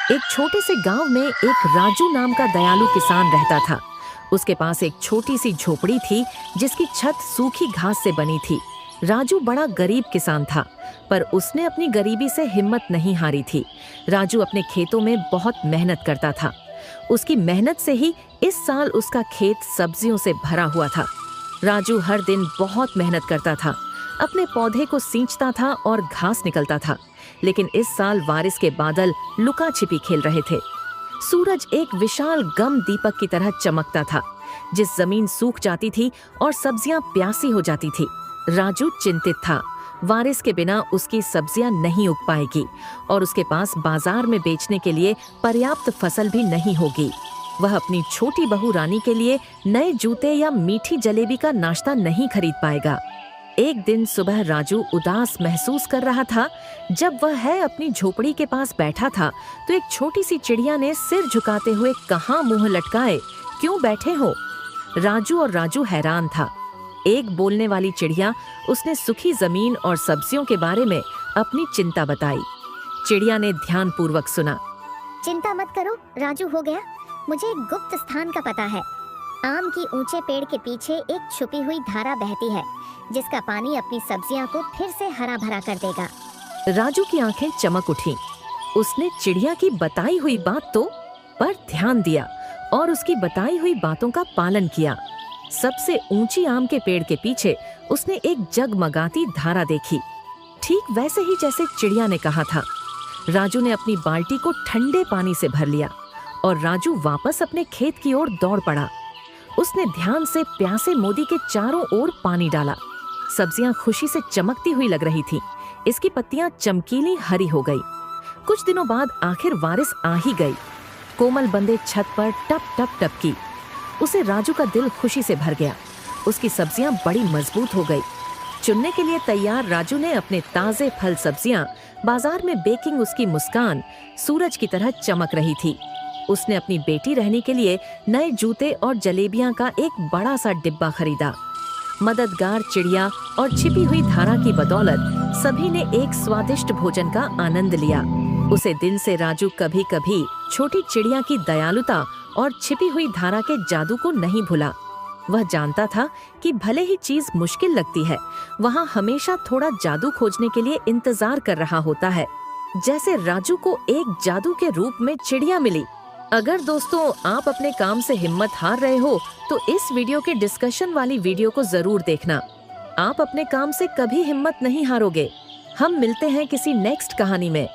एक छोटे से गांव में एक राजू नाम का दयालु किसान रहता था। उसके पास एक छोटी सी झोपड़ी थी जिसकी छत सूखी घास से बनी थी। राजू बड़ा गरीब किसान था, पर उसने अपनी गरीबी से हिम्मत नहीं हारी थी। राजू अपने खेतों में बहुत मेहनत करता था। उसकी मेहनत से ही इस साल उसका खेत सब्जियों से भरा हुआ था। राजू हर दिन बहुत मेहनत करता था, अपने पौधे को सींचता था और घास निकलता था। लेकिन इस साल बारिश के बादल लुका छिपी खेल रहे थे। सूरज एक विशाल गम दीपक की तरह चमकता था। जिस जमीन सूख जाती थी और सब्जियां प्यासी हो जाती थी। राजू चिंतित था। बारिश के बिना उसकी सब्जियां नहीं उग पाएगी और उसके पास बाजार में बेचने के लिए पर्याप्त फसल भी नहीं होगी। वह अपनी छोटी बहू रानी के लिए नए जूते या मीठी जलेबी का नाश्ता नहीं खरीद पाएगा। एक दिन सुबह राजू उदास महसूस कर रहा था। जब वह अपनी झोपड़ी के पास बैठा था तो एक छोटी सी चिड़िया ने सिर झुकाते हुए कहाँ मुंह लटकाए, क्यों बैठे हो? राजू हैरान था। एक बोलने वाली चिड़िया, उसने सूखी जमीन और सब्जियों के बारे में अपनी चिंता बताई। चिड़िया ने ध्यानपूर्वक सुना। चिंता मत करो राजू, हो गया। मुझे एक गुप्त स्थान का पता है। आम की ऊंचे पेड़ के पीछे एक छुपी हुई धारा बहती है, जिसका पानी अपनी सब्जियां को फिर से हरा भरा कर देगा। राजू की आंखें चमक उठीं। उसने चिड़िया की बताई हुई बात पर ध्यान दिया और उसकी बताई हुई बातों का पालन किया। सबसे ऊंची आम के पेड़ के पीछे उसने एक जगमगाती धारा देखी, ठीक वैसे ही जैसे चिड़िया ने कहा था। राजू ने अपनी बाल्टी को ठंडे पानी से भर लिया और राजू वापस अपने खेत की ओर दौड़ पड़ा। उसने ध्यान से प्यासे मोदी के चारों ओर पानी डाला। सब्जियां खुशी से चमकती हुई लग रही थीं। इसकी पत्तियां चमकीली हरी हो गई। कुछ दिनों बाद आखिर बारिश आ ही गई। कोमल बंदे छत पर टप टप टपकी। उसे राजू का दिल खुशी से भर गया। उसकी सब्जियां बड़ी मजबूत हो गई। चुनने के लिए तैयार राजू ने अपने ताजे फल सब्जियां बाजार में बेकिंग उसकी मुस्कान सूरज की तरह चमक रही थी। उसने अपनी बेटी रहने के लिए नए जूते और जलेबियां का एक बड़ा सा डिब्बा खरीदा। मददगार चिड़िया और छिपी हुई धारा की बदौलत सभी ने एक स्वादिष्ट भोजन का आनंद लिया। उसे दिन से राजू कभी कभी छोटी चिड़िया की दयालुता और छिपी हुई धारा के जादू को नहीं भूला। वह जानता था कि भले ही चीज मुश्किल लगती है, वहाँ हमेशा थोड़ा जादू खोजने के लिए इंतजार कर रहा होता है, जैसे राजू को एक जादू के रूप में चिड़िया मिली। अगर दोस्तों आप अपने काम से हिम्मत हार रहे हो तो इस वीडियो के डिस्कशन वाली वीडियो को जरूर देखना। आप अपने काम से कभी हिम्मत नहीं हारोगे। हम मिलते हैं किसी नेक्स्ट कहानी में।